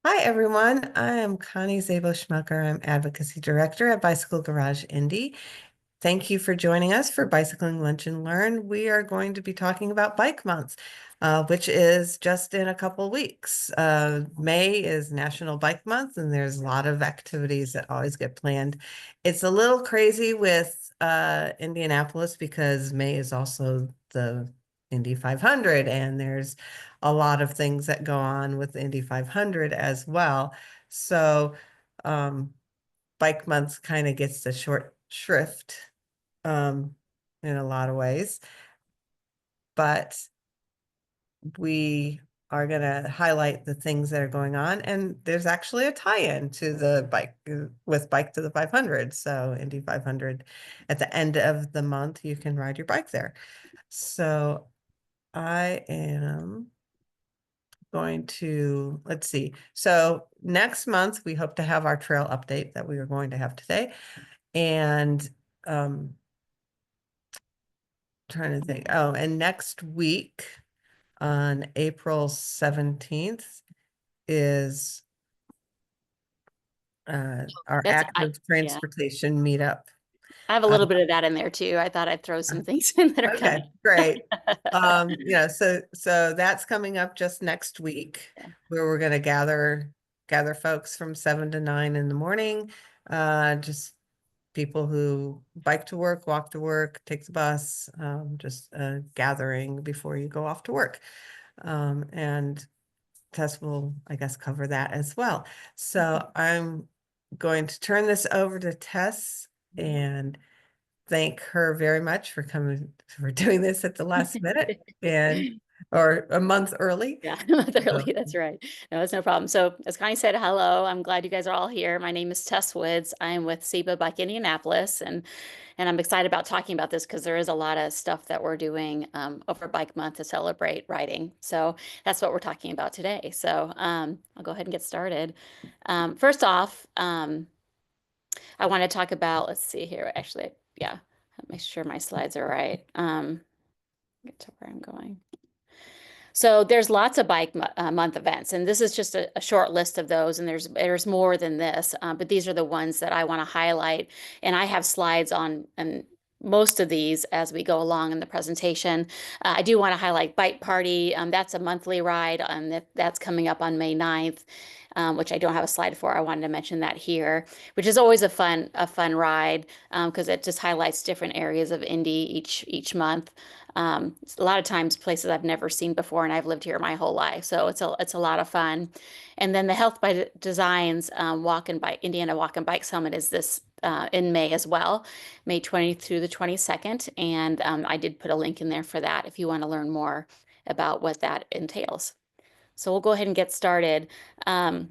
Hi, everyone. I am Connie Zabo-Schmucker. I'm Advocacy Director at Bicycle Garage Indy. Thank you for joining us for Bicycling Lunch and Learn. We are going to be talking about Bike Month, which is just in a couple weeks. May is National Bike Month, and there's a lot of activities that always get planned. It's a little crazy with Indianapolis because May is also the Indy 500, and there's a lot of things that go on with Indy 500 as well. So, Bike Month kind of gets the short shrift um, in a lot of ways, but we are going to highlight the things that are going on. And there's actually a tie-in to the bike with Bike to the 500. So Indy 500 at the end of the month, you can ride your bike there. So I am going to, let's see. So next month, we hope to have our trail update that we are going to have today. And trying to think. Oh, and next week on April 17th is our active Yeah, transportation meetup. I have a Uh, little bit of that in there too. I thought I'd throw some things in that are okay, coming. great. So that's coming up just next week Yeah. where we're going to gather folks from 7 to 9 in the morning. Just people who bike to work, walk to work, take the bus, just a gathering before you go off to work. And Tess will, I guess, cover that as well. So I'm going to turn this over to Tess and thank her very much for coming, for doing this at the last minute and, or a month early. Yeah, So, literally, that's right. No, that's no problem. So, as Connie said, hello. I'm glad you guys are all here. My name is Tess Woods. I'm with CIBA Bike Indianapolis, and I'm excited about talking about this because there is a lot of stuff that we're doing over Bike Month to celebrate riding. So that's what we're talking about today. So I'll go ahead and get started. First off, I want to talk about, let's see here, actually, yeah, make sure my slides are right. Get to where I'm going. So there's lots of month events, and this is just a short list of those, and there's more than this, but these are the ones that I want to highlight, and I have slides on and most of these as we go along in the presentation. I do want to highlight Bike Party. That's a monthly ride, and that's coming up on May 9th. Which I don't have a slide for. I wanted to mention that here, which is always a fun ride because it just highlights different areas of Indy each month. A lot of times places I've never seen before, and I've lived here my whole life, so it's a lot of fun. And then the Health by Designs Walk and Bike Indiana Walk and Bike Summit is this in May as well, May 20th through the 22nd, and I did put a link in there for that if you want to learn more about what that entails. So we'll go ahead and get started. Um,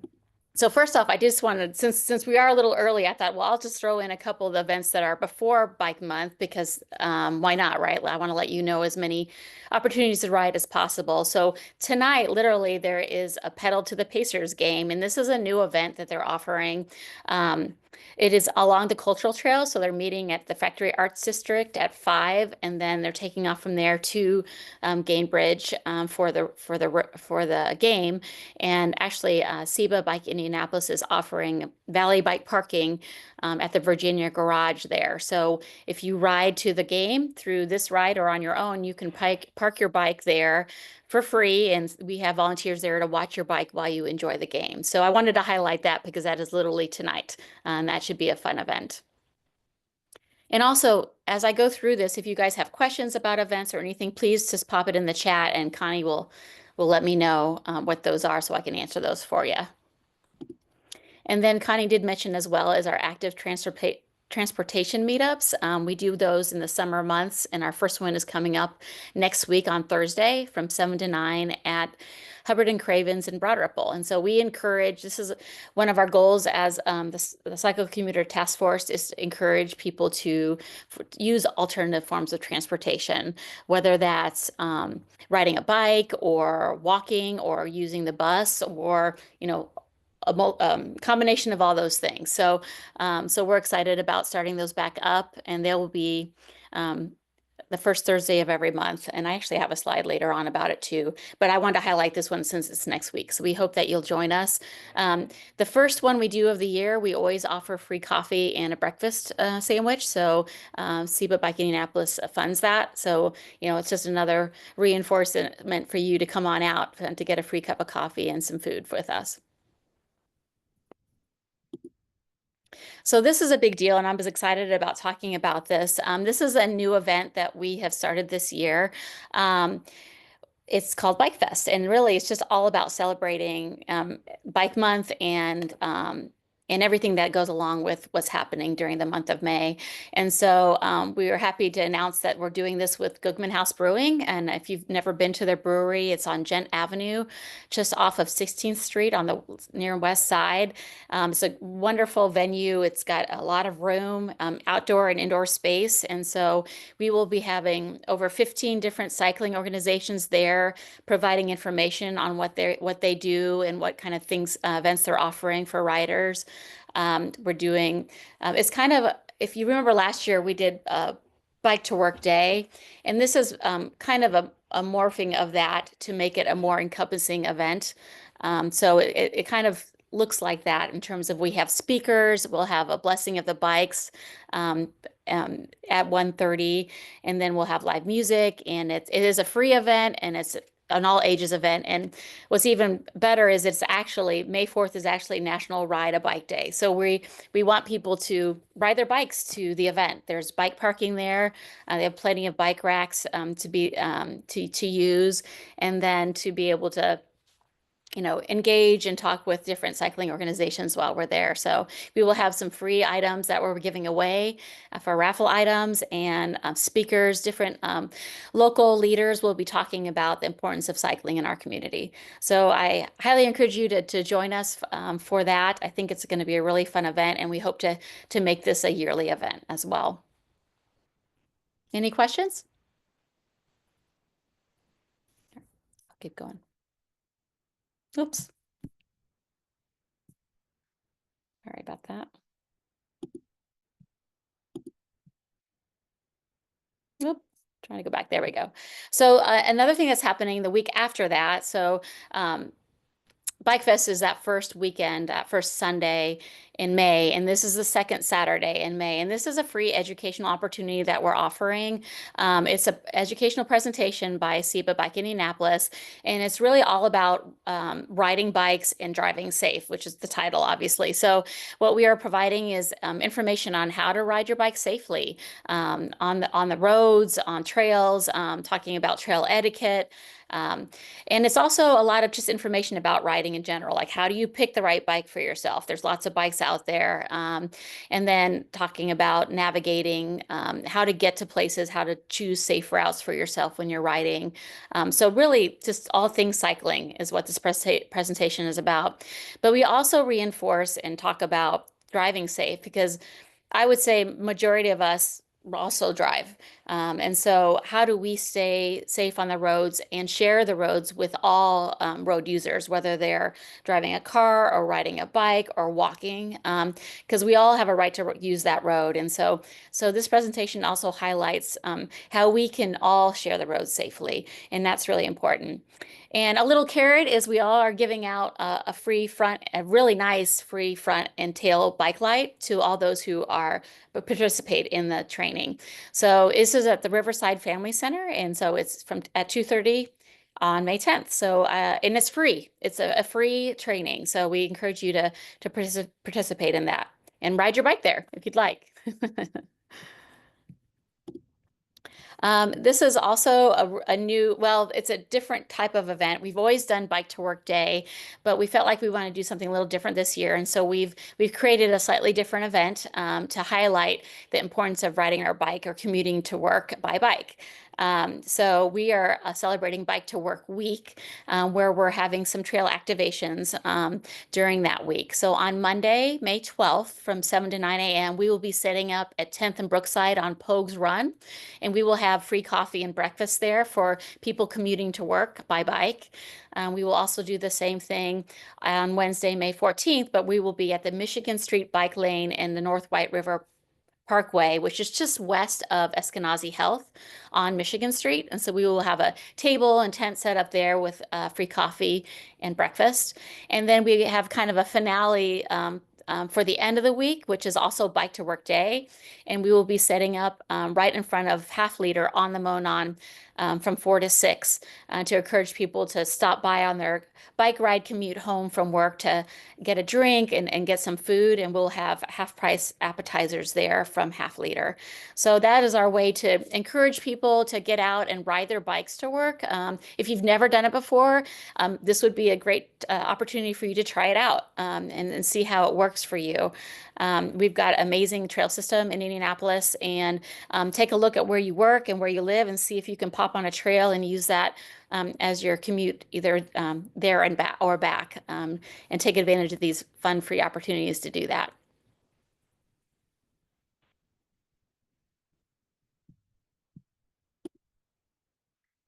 so first off, I just wanted, since we are a little early, I thought, well, I'll just throw in a couple of the events that are before Bike Month because why not, right? I want to let you know as many opportunities to ride as possible. So tonight, literally, there is a Pedal to the Pacers game, and this is a new event that they're offering. Um, it is along the cultural trail, so they're meeting at the Factory Arts District at 5, and then they're taking off from there to Gainbridge for the game. And actually, CIBA Bike Indianapolis is offering valet bike parking at the Virginia garage there. So if you ride to the game through this ride or on your own, you can park your bike there for free. And we have volunteers there to watch your bike while you enjoy the game. So I wanted to highlight that because that is literally tonight. And that should be a fun event. And also, as I go through this, if you guys have questions about events or anything, please just pop it in the chat and Connie will let me know what those are so I can answer those for you. And then Connie did mention as well as our active transportation meetups. We do those in the summer months, and our first one is coming up next week on Thursday from 7 to 9 at Hubbard and Cravens in Broad Ripple. And so we encourage, this is one of our goals as the Cycle Commuter Task Force is to encourage people to use alternative forms of transportation, whether that's riding a bike or walking or using the bus or, a combination of all those things. So we're excited about starting those back up, and they will be the first Thursday of every month. And I actually have a slide later on about it too. But I wanted to highlight this one since it's next week. So we hope that you'll join us. The first one we do of the year, we always offer free coffee and a breakfast sandwich. So CIBA Bike Indianapolis funds that. So, it's just another reinforcement for you to come on out and to get a free cup of coffee and some food with us. So this is a big deal, and I was excited about talking about this. This is a new event that we have started this year. It's called Bike Fest, and really it's just all about celebrating Bike Month and everything that goes along with what's happening during the month of May. And so we are happy to announce that we're doing this with Goodman House Brewing. And if you've never been to their brewery, it's on Gent Avenue, just off of 16th Street on the near west side. It's a wonderful venue. It's got a lot of room, outdoor and indoor space. And so we will be having over 15 different cycling organizations there, providing information on what they do and what kind of things, events they're offering for riders. We're doing, it's kind of, if you remember last year, we did a Bike to Work Day, and this is kind of a morphing of that to make it a more encompassing event. So it kind of looks like that in terms of we have speakers, we'll have a blessing of the bikes at 1:30, and then we'll have live music, and it is a free event, and it's an all ages event. And what's even better is it's actually May 4th is actually National Ride a Bike Day. So we want people to ride their bikes to the event. There's bike parking there. They have plenty of bike racks to use, and then to be able to engage and talk with different cycling organizations while we're there. So we will have some free items that we're giving away for raffle items, and speakers, different local leaders will be talking about the importance of cycling in our community. So I highly encourage you to join us for that. I think it's going to be a really fun event, and we hope to make this a yearly event as well. Any questions? I'll keep going. Oops. Sorry about that. Oop, trying to go back. There we go. So another thing that's happening the week after that. So Bike Fest is that first weekend, that first Sunday in May, and this is the second Saturday in May. And this is a free educational opportunity that we're offering. It's an educational presentation by CIBA Bike Indianapolis, and it's really all about riding bikes and driving safe, which is the title, obviously. So what we are providing is information on how to ride your bike safely on the roads, on trails, talking about trail etiquette. And it's also a lot of just information about riding in general, like how do you pick the right bike for yourself? There's lots of bikes out there. And then talking about navigating, how to get to places, how to choose safe routes for yourself when you're riding. So really just all things cycling is what this presentation is about. But we also reinforce and talk about driving safe, because I would say majority of us also drive. And so how do we stay safe on the roads and share the roads with all road users, whether they're driving a car or riding a bike or walking, because we all have a right to use that road. And so this presentation also highlights how we can all share the roads safely, and that's really important. And a little carrot is we all are giving out a really nice free front and tail bike light to all those who participate in the training. So this is at the Riverside Family Center, and so it's at 2:30 on May 10th. So and it's free. It's a free training. So we encourage you to participate in that and ride your bike there if you'd like. This is also a new, well, it's a different type of event. We've always done Bike to Work Day, but we felt like we want to do something a little different this year. And so we've created a slightly different event to highlight the importance of riding our bike or commuting to work by bike. So we are celebrating Bike to Work Week, where we're having some trail activations during that week. So on Monday, May 12th, from 7 to 9 a.m., we will be setting up at 10th and Brookside on Pogues Run, and we will have free coffee and breakfast there for people commuting to work by bike. We will also do the same thing on Wednesday, May 14th, but we will be at the Michigan Street Bike Lane in the North White River Parkway, which is just west of Eskenazi Health on Michigan Street. And so we will have a table and tent set up there with free coffee and breakfast. And then we have kind of a finale for the end of the week, which is also Bike to Work Day. And we will be setting up right in front of Half Liter on the Monon from 4 to 6 to encourage people to stop by on their bike ride commute home from work to get a drink and get some food. And we'll have half price appetizers there from Half Liter. So that is our way to encourage people to get out and ride their bikes to work. If you've never done it before, this would be a great opportunity for you to try it out and see how it works for you. We've got amazing trail system in Indianapolis, and take a look at where you work and where you live and see if you can pop on a trail and use that as your commute, either there and back or back, and take advantage of these fun free opportunities to do that.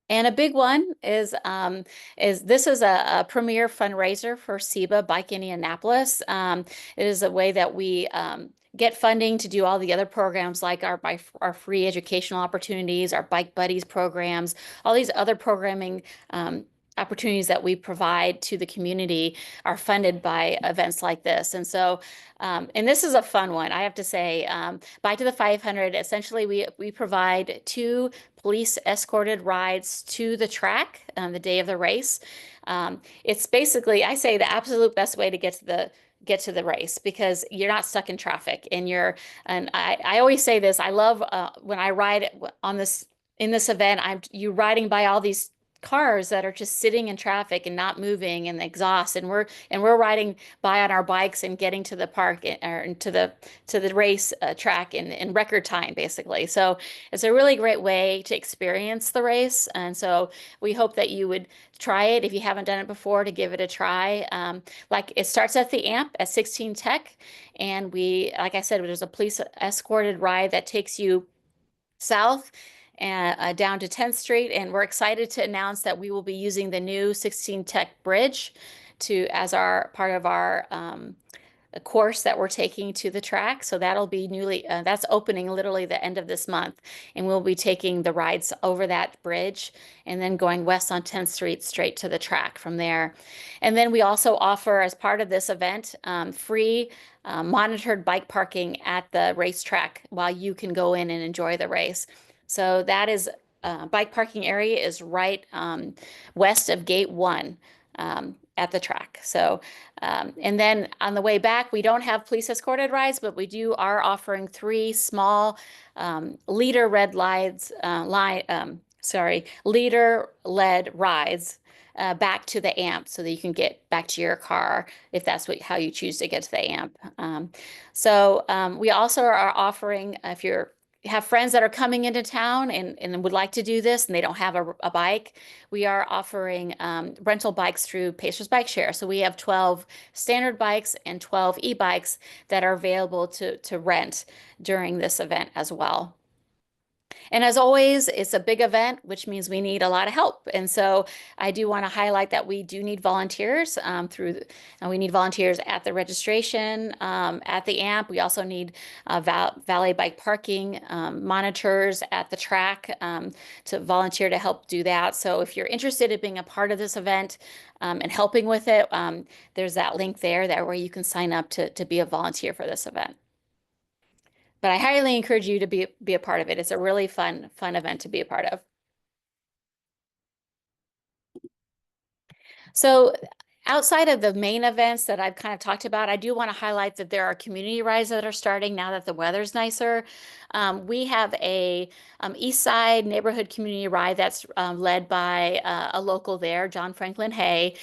And a big one is this is a premier fundraiser for CIBA Bike Indianapolis. It is a way that we get funding to do all the other programs like our free educational opportunities, our Bike Buddies programs, all these other programming opportunities that we provide to the community are funded by events like this. And so, and this is a fun one, I have to say. Bike to the 500, essentially we provide 2 police escorted rides to the track the day of the race. It's basically, I say, the absolute best way to get to the race because you're not stuck in traffic and I always say this, I love when I ride on this in this event, you riding by all these cars that are just sitting in traffic and not moving and exhaust, and we're riding by on our bikes and getting to the park or to the race track in record time basically. So it's a really great way to experience the race, and so we hope that you would try it if you haven't done it before, to give it a try. Like, it starts at the AMP at 16 Tech, and like I said, there's a police escorted ride that takes you south and down to 10th Street. And we're excited to announce that we will be using the new 16 Tech Bridge as our part of our course that we're taking to the track. So that'll be that's opening literally the end of this month. And we'll be taking the rides over that bridge and then going west on 10th Street straight to the track from there. And then we also offer, as part of this event, free monitored bike parking at the racetrack while you can go in and enjoy the race. So that is bike parking area is right west of Gate 1 at the track. So, and then on the way back, we don't have police escorted rides, but we are offering 3 small leader leader-led rides back to the AMP so that you can get back to your car if that's how you choose to get to the AMP. We also are offering, if you have friends that are coming into town and would like to do this and they don't have a bike, we are offering rental bikes through Pacers Bike Share. So we have 12 standard bikes and 12 e-bikes that are available to rent during this event as well. And as always, it's a big event, which means we need a lot of help. And so I do want to highlight that we do need volunteers and we need volunteers at the registration, at the AMP. We also need valet bike parking monitors at the track to volunteer to help do that. So if you're interested in being a part of this event and helping with it, there's that link there where you can sign up to be a volunteer for this event. But I highly encourage you to be a part of it. It's a really fun event to be a part of. So outside of the main events that I've kind of talked about, I do want to highlight that there are community rides that are starting now that the weather's nicer. We have a East Side neighborhood community ride that's led by a local there, John Franklin Hay.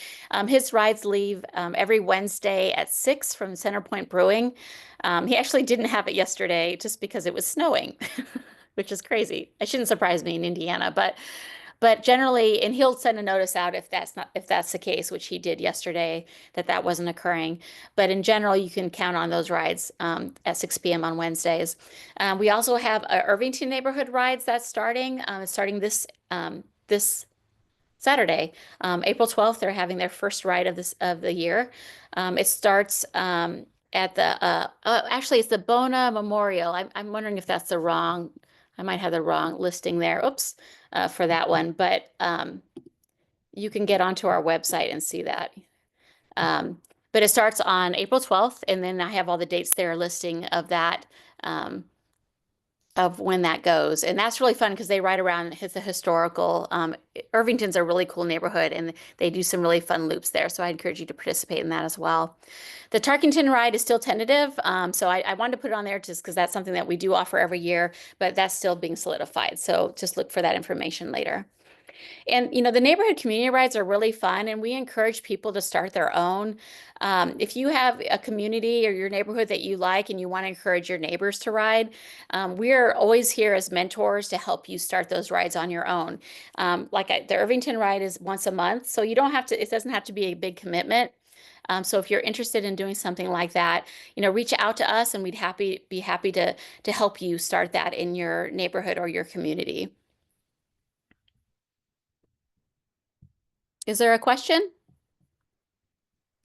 His rides leave every Wednesday at 6 from Centerpoint Brewing. He actually didn't have it yesterday just because it was snowing, which is crazy. It shouldn't surprise me in Indiana, but generally, and he'll send a notice out if that's the case, which he did yesterday, that wasn't occurring. But in general, you can count on those rides at 6 p.m. on Wednesdays. We also have Irvington neighborhood rides that's starting this Saturday, April 12th. They're having their first ride of the year. It starts at the actually it's the Bona Memorial. I'm wondering if that's the wrong, I might have the wrong listing there. Oops, for that one, but you can get onto our website and see that. Um, but it starts on April 12th, and then I have all the dates there listing of that. Um, of when that goes. And that's really fun because they ride around the historical. Irvington's a really cool neighborhood and they do some really fun loops there. So I encourage you to participate in that as well. The Tarkington ride is still tentative. So I wanted to put it on there just because that's something that we do offer every year, but that's still being solidified. So just look for that information later. And the neighborhood community rides are really fun, and we encourage people to start their own. If you have a community or your neighborhood that you like and you want to encourage your neighbors to ride, we are always here as mentors to help you start those rides on your own. The Irvington ride is once a month, so you don't have to, it doesn't have to be a big commitment. So if you're interested in doing something like that, reach out to us and we'd be happy to help you start that in your neighborhood or your community. Is there a question?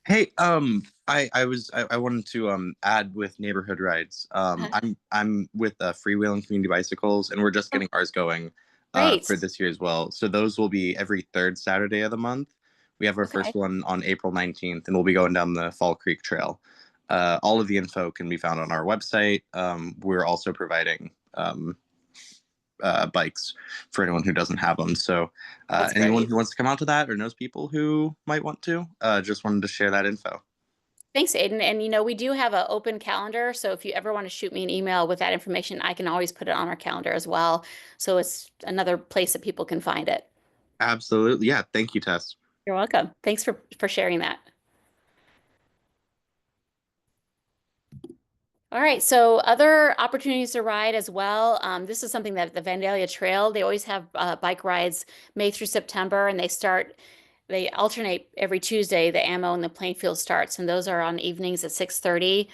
Hey, I wanted to add with neighborhood rides. I'm with Freewheelin Community Bicycles, and we're just Oh, getting ours going great. for this year as well. So those will be every third Saturday of the month. We have our Okay. first one on April 19th, and we'll be going down the Fall Creek Trail. All of the info can be found on our website. We're also providing bikes for anyone who doesn't have them. So That's anyone great. who wants to come out to that or knows people who might want to, just wanted to share that info. Thanks, Aiden. And we do have an open calendar. So if you ever want to shoot me an email with that information, I can always put it on our calendar as well. So it's another place that people can find it. Absolutely. Yeah. Thank you, Tess. You're welcome. Thanks for sharing that. All right, so other opportunities to ride as well. This is something that the Vandalia Trail, they always have bike rides May through September, and they alternate every Tuesday, the ammo and the Plainfield starts, and those are on evenings at 6:30.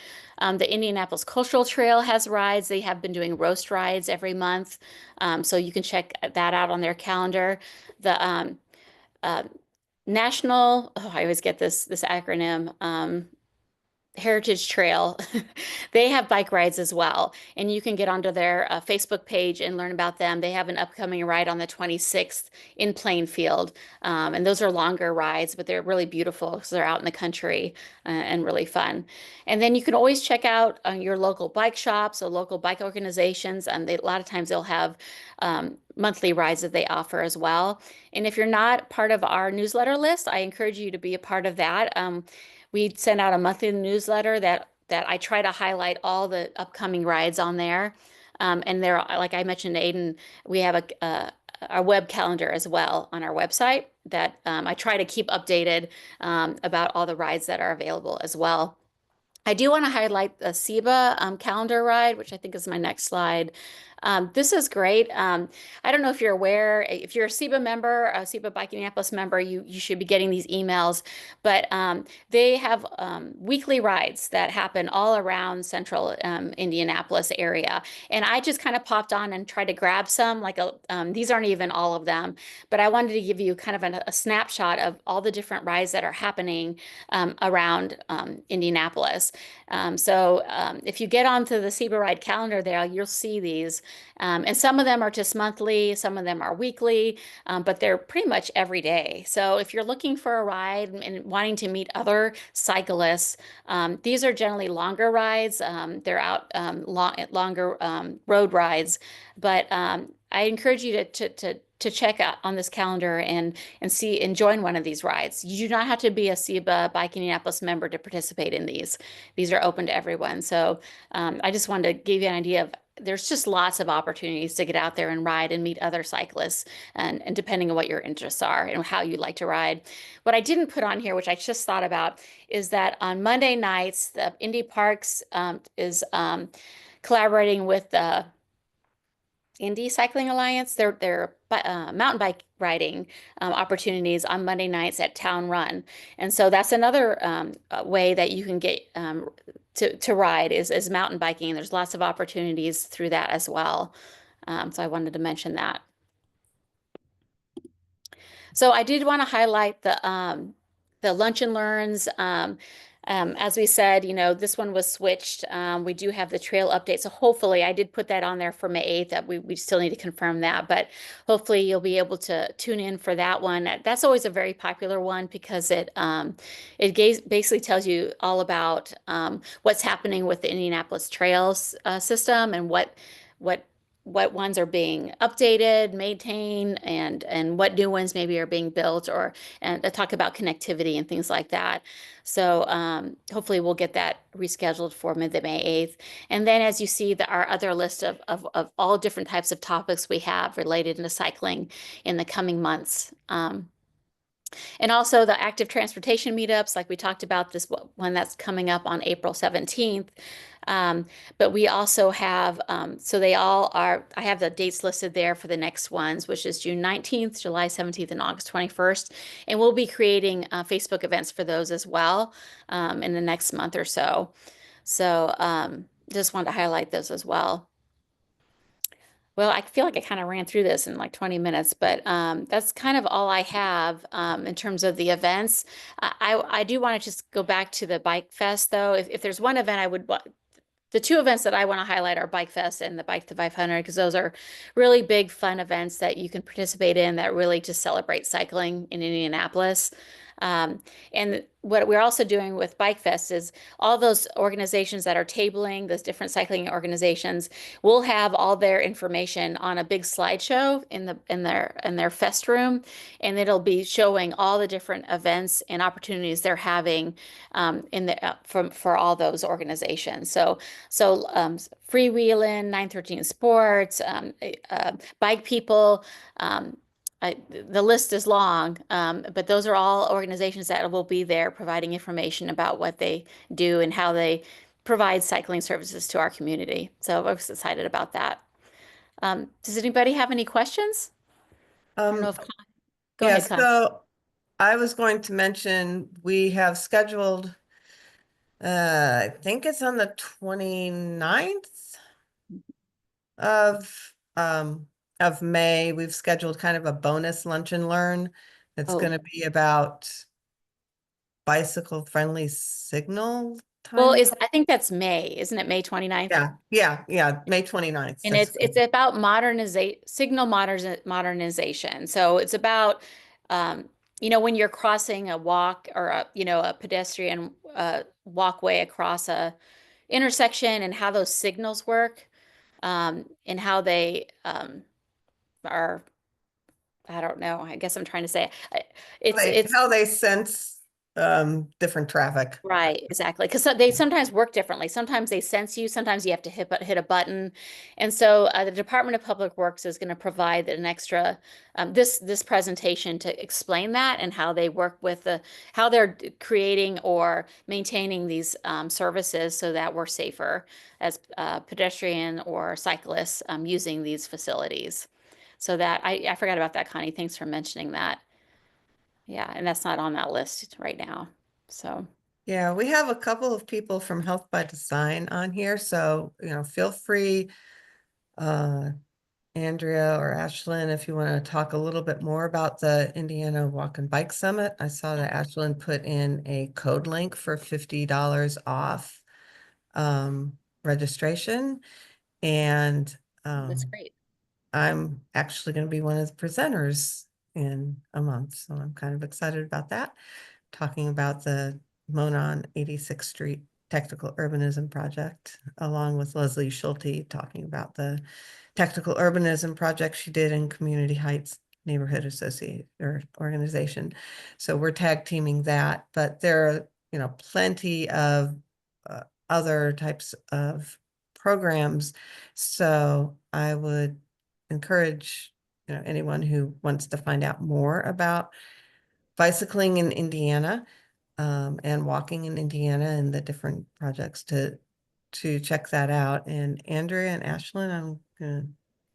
The Indianapolis Cultural Trail has rides. They have been doing roast rides every month, so you can check that out on their calendar. The uh, National, oh, I always get this acronym. Heritage Trail, they have bike rides as well. And you can get onto their Facebook page and learn about them. They have an upcoming ride on the 26th in Plainfield. And those are longer rides, but they're really beautiful because they're out in the country and really fun. And then you can always check out your local bike shops or local bike organizations. And a lot of times they'll have monthly rides that they offer as well. And if you're not part of our newsletter list, I encourage you to be a part of that. We send out a monthly newsletter that I try to highlight all the upcoming rides on there. And there, like I mentioned, Aiden, we have a web calendar as well on our website that I try to keep updated about all the rides that are available as well. I do want to highlight the CIBA calendar ride, which I think is my next slide. This is great. I don't know if you're aware, if you're a CIBA member, a CIBA Bike Indianapolis member, you should be getting these emails. But they have weekly rides that happen all around central Indianapolis area. And I just kind of popped on and tried to grab some, these aren't even all of them, but I wanted to give you kind of a snapshot of all the different rides that are happening around Indianapolis. If you get onto the CIBA ride calendar there, you'll see these. And some of them are just monthly, some of them are weekly, but they're pretty much every day. So if you're looking for a ride and wanting to meet other cyclists, these are generally longer rides. They're out longer road rides, but I encourage you to check out on this calendar and see and join one of these rides. You do not have to be a CIBA Bike Indianapolis member to participate in these. These are open to everyone. So I just wanted to give you an idea of there's just lots of opportunities to get out there and ride and meet other cyclists and depending on what your interests are and how you like to ride. What I didn't put on here, which I just thought about, is that on Monday nights, the Indy Parks is collaborating with the Indy Cycling Alliance. They're mountain bike riding opportunities on Monday nights at Town Run, and so that's another way that you can get to ride is mountain biking. And there's lots of opportunities through that as well. So I wanted to mention that. So I did want to highlight the Lunch and Learns. As we said, this one was switched. We do have the trail update. So hopefully I did put that on there for May 8th that we still need to confirm that, but hopefully you'll be able to tune in for that one. That's always a very popular one because it basically tells you all about what's happening with the Indianapolis Trails system and what what ones are being updated, maintained, and what new ones maybe are being built, and talk about connectivity and things like that. So hopefully we'll get that rescheduled for May 8th. And then as you see, our other list of all different types of topics we have related to cycling in the coming months. And also the active transportation meetups, like we talked about, this one that's coming up on April 17th. But we also have, so they all are, I have the dates listed there for the next ones, which is June 19th, July 17th, and August 21st. And we'll be creating Facebook events for those as well in the next month or so. So just wanted to highlight those as well. Well, I feel like I kind of ran through this in like 20 minutes, but that's kind of all I have in terms of the events. I do want to just go back to the Bike Fest, though. If there's one event the two events that I want to highlight are Bike Fest and the Bike to 500, because those are really big, fun events that you can participate in that really just celebrate cycling in Indianapolis. And what we're also doing with Bike Fest is all those organizations that are tabling, those different cycling organizations, will have all their information on a big slideshow in their fest room, and it'll be showing all the different events and opportunities they're having for all those organizations. So Freewheelin, 913 Sports, Bike People. The list is long, but those are all organizations that will be there providing information about what they do and how they provide cycling services to our community. So I was excited about that. Does anybody have any questions? I don't know if, go Yeah, ahead, Con. so I was going to mention we have scheduled, I think it's on the 29th of May. We've scheduled kind of a bonus lunch and learn. It's Oh, going to be about bicycle friendly signal well, timing. I think that's May, isn't it? May 29th? Yeah, May 29th. And it's about modernization. So it's about when you're crossing a walk or a pedestrian walkway across a intersection and how those signals work, and how they are, I don't know. I guess I'm trying to say it's How they sense different traffic. right, exactly. Because they sometimes work differently. Sometimes they sense you, sometimes you have to hit a button. And so the Department of Public Works is going to provide an extra this presentation to explain that and how they work with how they're creating or maintaining these services so that we're safer as pedestrian or cyclists using these facilities. So that I forgot about that, Connie. Thanks for mentioning that. Yeah, and that's not on that list right now. So. Yeah, we have a couple of people from Health by Design on here, so feel free, Andrea or Ashlyn, if you want to talk a little bit more about the Indiana Walk and Bike Summit. I saw that Ashlyn put in a code link for $50 off registration, and That's great. I'm actually going to be one of the presenters in a month, so I'm kind of excited about that. Talking about the Monon 86th Street Technical Urbanism Project, along with Leslie Schulte, talking about the technical urbanism project she did in Community Heights Neighborhood Associate or Organization. So we're tag teaming that, but there are, plenty of other types of programs. So I would encourage, anyone who wants to find out more about bicycling in Indiana and walking in Indiana and the different projects to check that out. And Andrea and Ashlyn, I'm gonna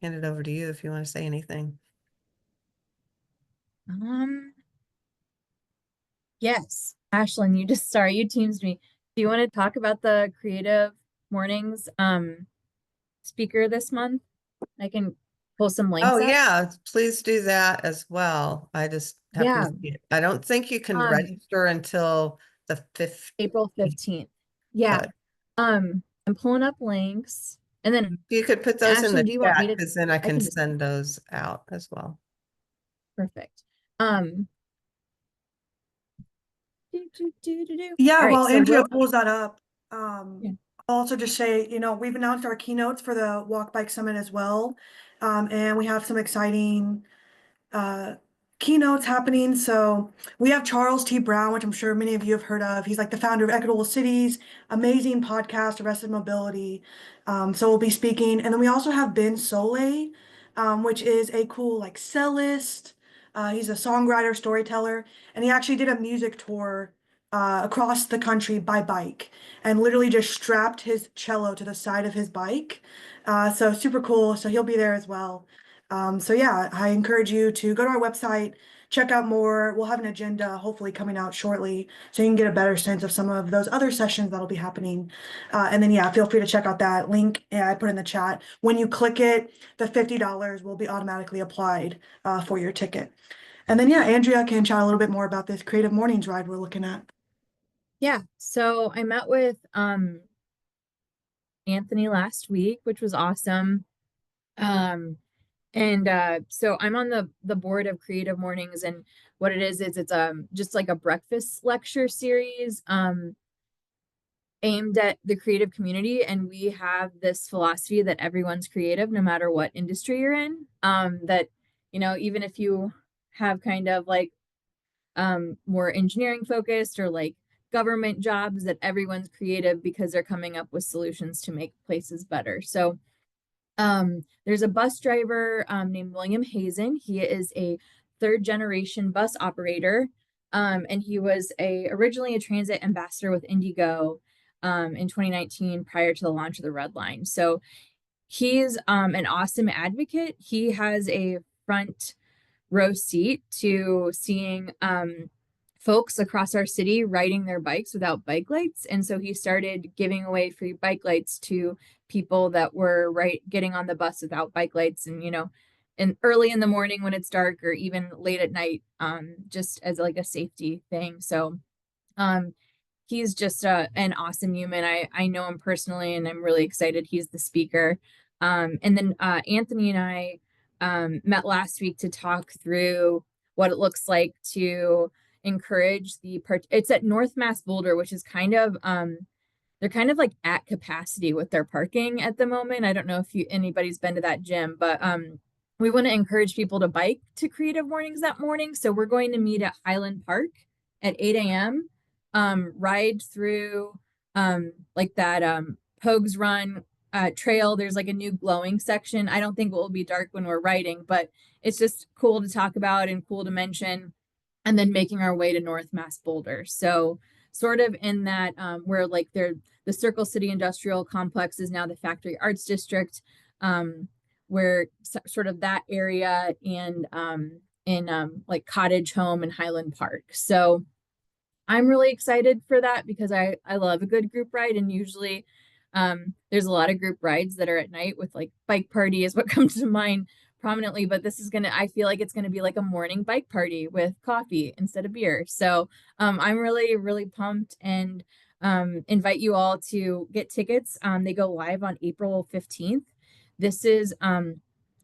hand it over to you if you want to say anything. Yes. Ashlyn, you teamed me. Do you want to talk about the Creative Mornings speaker this month? I can pull some links Oh up. yeah, please do that as well. I just happened to Yeah. see it. I don't think you can Um, register until The 5th. April 15th. Yeah. Good. I'm pulling up links. And then You could put those in Ashlyn, the do you want me chat to? because then I I can can just send those out as well. perfect. Um, do. Yeah, All right, while so Andrea we'll pulls that up, yeah. I'll also just say, we've announced our keynotes for the Walk Bike Summit as well. And we have some exciting uh, keynotes happening. So we have Charles T. Brown, which I'm sure many of you have heard of. He's like the founder of Equitable Cities, amazing podcast, Arrested Mobility. So we'll be speaking. And then we also have Ben Soleil, which is a cool like cellist. He's a songwriter, storyteller, and he actually did a music tour across the country by bike and literally just strapped his cello to the side of his bike. So super cool. So he'll be there as well. So yeah, I encourage you to go to our website, check out more. We'll have an agenda hopefully coming out shortly so you can get a better sense of some of those other sessions that'll be happening. And then yeah, feel free to check out that link I put in the chat. When you click it, the $50 will be automatically applied for your ticket. And then yeah, Andrea can chat a little bit more about this Creative Mornings ride we're looking at. Yeah. So I met with Anthony last week, which was awesome. So I'm on the board of Creative Mornings, and what it is it's just like a breakfast lecture series aimed at the creative community, and we have this philosophy that everyone's creative no matter what industry you're in. That even if you have kind of like more engineering focused or like government jobs, that everyone's creative because they're coming up with solutions to make places better. So there's a bus driver named Wil Hazen. He is a third generation bus operator. And he was originally a transit ambassador with Indigo in 2019 prior to the launch of the Red Line. So he's an awesome advocate. He has a front row seat to seeing folks across our city riding their bikes without bike lights. And so he started giving away free bike lights to people that were getting on the bus without bike lights, and early in the morning when it's dark or even late at night, just as like a safety thing. So he's just an awesome human. I know him personally, and I'm really excited he's the speaker. And then Anthony and I met last week to talk through what it looks like to encourage it's at North Mass Boulder, which is kind of they're kind of like at capacity with their parking at the moment. I don't know if anybody's been to that gym, but we want to encourage people to bike to Creative Mornings that morning. So we're going to meet at Highland Park at 8 a.m. Ride through like that Pogues Run trail. There's like a new glowing section. I don't think it will be dark when we're riding, but it's just cool to talk about and cool to mention. And then making our way to North Mass Boulder. So sort of in that where like the Circle City Industrial Complex is now the Factory Arts District, where sort of that area and in like Cottage Home and Highland Park. So I'm really excited for that because I love a good group ride, and usually there's a lot of group rides that are at night with like bike party is what comes to mind prominently, but this is I feel like it's gonna be like a morning bike party with coffee instead of beer. So I'm really, really pumped and invite you all to get tickets. They go live on April 15th. This is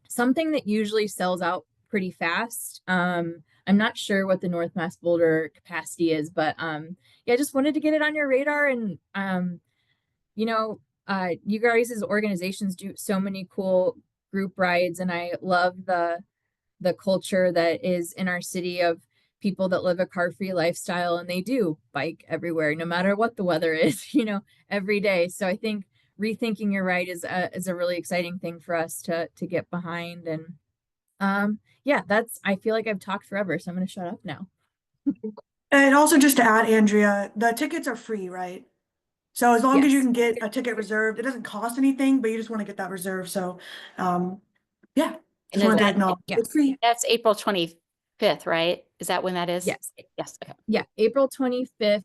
something that usually sells out pretty fast. I'm not sure what the North Mass Boulder capacity is, but yeah, just wanted to get it on your radar. And you guys' organizations do so many cool group rides, and I love the culture that is in our city of people that live a car-free lifestyle, and they do bike everywhere no matter what the weather is, every day. So I think rethinking your ride is a really exciting thing for us to get behind. And yeah, I feel like I've talked forever, so I'm going to shut up now. And also just to add, Andrea, the tickets are free, right? So as long as you Yes. can get a ticket reserved, it doesn't cost anything, but you just want to get that reserved. So yeah, And just is wanted to that, acknowledge Yeah. it's free. that's April 25th, right? Is that when that is? Yes. Yes. Okay. Yeah, April 25th.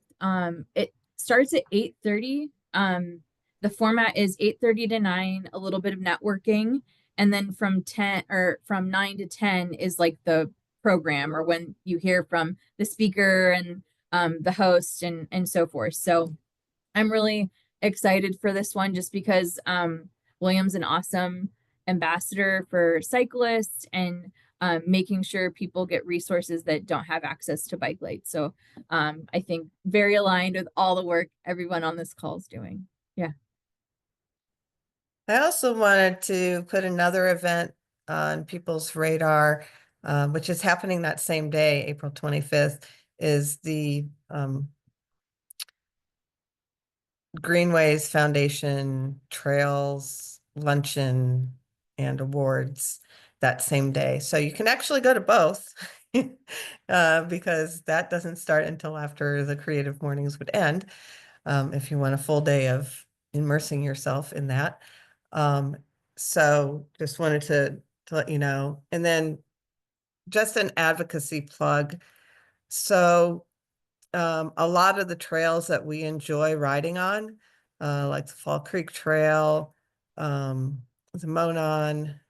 It starts at 8:30. The format is 8:30 to 9, a little bit of networking, and then from 9 to 10 is like the program, or when you hear from the speaker and the host and so forth. So I'm really excited for this one just because William's an awesome ambassador for cyclists and making sure people get resources that don't have access to bike lanes. So I think very aligned with all the work everyone on this call is doing. Yeah. I also wanted to put another event on people's radar, which is happening that same day, April 25th, is the Greenways Foundation Trails Luncheon and Awards that same day. So you can actually go to both because that doesn't start until after the creative mornings would end, if you want a full day of immersing yourself in that. So just wanted to let you know. And then just an advocacy plug. So a lot of the trails that we enjoy riding on, like the Fall Creek Trail, the Monon,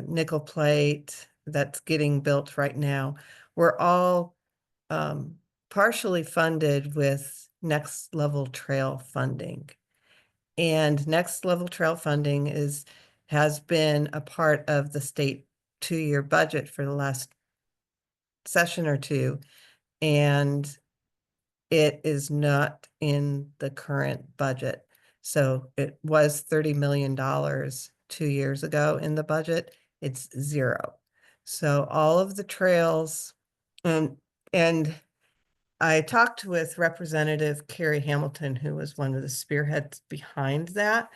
Nickel Plate that's getting built right now, we're all partially funded with Next Level Trail funding. And Next Level Trail funding has been a part of the state 2-year budget for the last session or two. And it is not in the current budget. So it was $30 million 2 years ago in the budget. It's zero. So all of the trails, and I talked with Representative Carrie Hamilton, who was one of the spearheads behind that,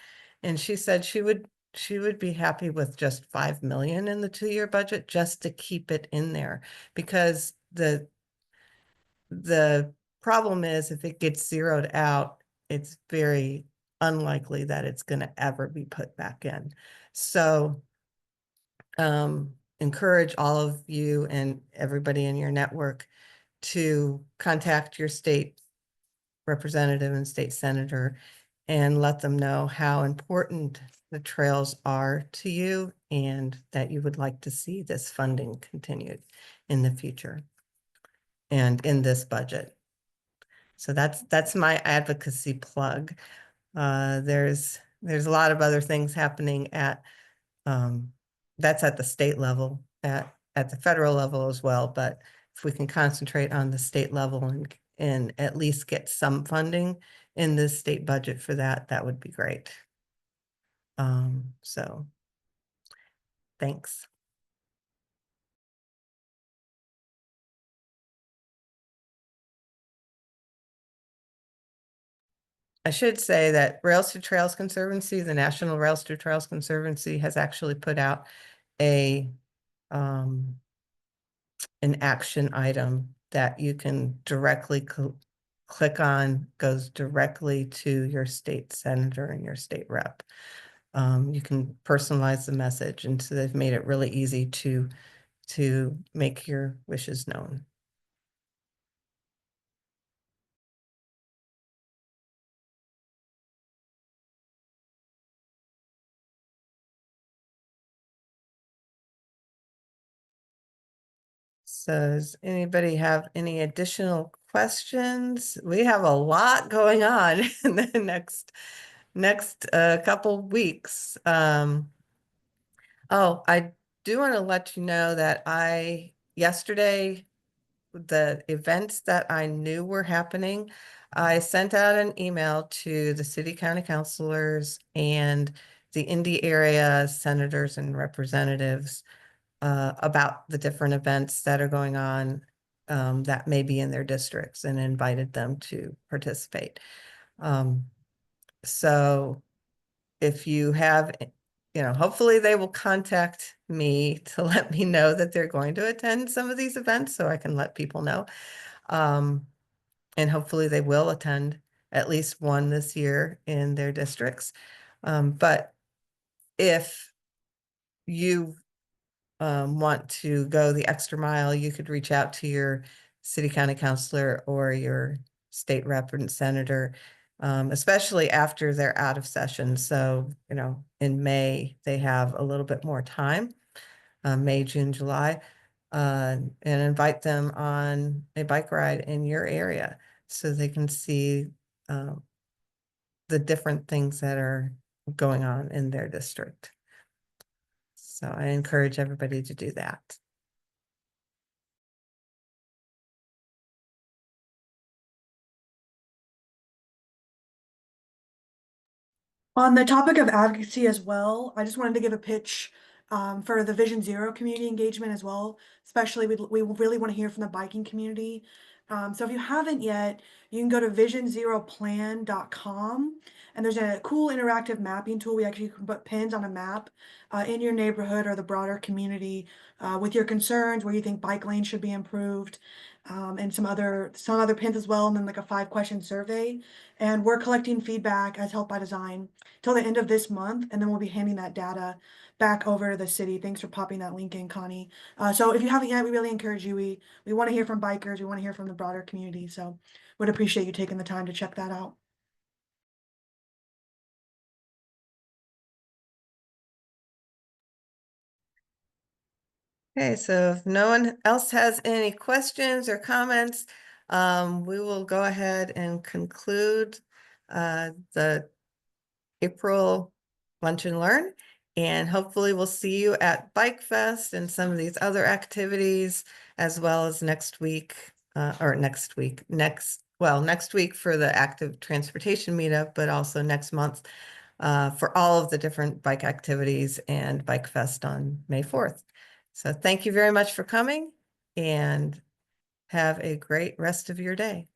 and she said she would be happy with just 5 million in the 2-year budget just to keep it in there, because the problem is if it gets zeroed out, it's very unlikely that it's going to ever be put back in. So encourage all of you and everybody in your network to contact your state representative and state senator and let them know how important the trails are to you and that you would like to see this funding continued in the future and in this budget. So that's my advocacy plug. There's a lot of other things happening that's at the state level, at the federal level as well. But if we can concentrate on the state level and at least get some funding in the state budget for that, that would be great. So thanks. I should say that Rails to Trails Conservancy, the National Rails to Trails Conservancy, has actually put out an action item that you can directly click on, goes directly to your state senator and your state rep. You can personalize the message, and so they've made it really easy to make your wishes known. So does anybody have any additional questions? We have a lot going on in the next couple weeks. Oh, I do want to let you know that yesterday, the events that I knew were happening, I sent out an email to the city county councilors and the Indy area senators and representatives about the different events that are going on that may be in their districts, and invited them to participate. So if you have, hopefully they will contact me to let me know that they're going to attend some of these events so I can let people know. And hopefully they will attend at least one this year in their districts. But if you want to go the extra mile, you could reach out to your city county councilor or your state rep and senator, especially after they're out of session. So, in May, they have a little bit more time, May, June, July. and invite them on a bike ride in your area so they can see the different things that are going on in their district. So I encourage everybody to do that. On the topic of advocacy as well, I just wanted to give a pitch for the Vision Zero community engagement as well. Especially, we really want to hear from the biking community. So if you haven't yet, you can go to visionzeroplan.com, and there's a cool interactive mapping tool. We actually can put pins on a map in your neighborhood or the broader community with your concerns, where you think bike lanes should be improved, and some other pins as well, and then like a 5-question survey. And we're collecting feedback as Help by Design till the end of this month, and then we'll be handing that data back over to the city. Thanks for popping that link in, Connie. So if you haven't yet, we really encourage you. We want to hear from bikers. We want to hear from the broader community. So would appreciate you taking the time to check that out. Okay, so if no one else has any questions or comments, we will go ahead and conclude the April Lunch and Learn. And hopefully we'll see you at Bike Fest and some of these other activities, as well as next week for the active transportation meetup, but also next month for all of the different bike activities and Bike Fest on May 4th. So thank you very much for coming, and have a great rest of your day.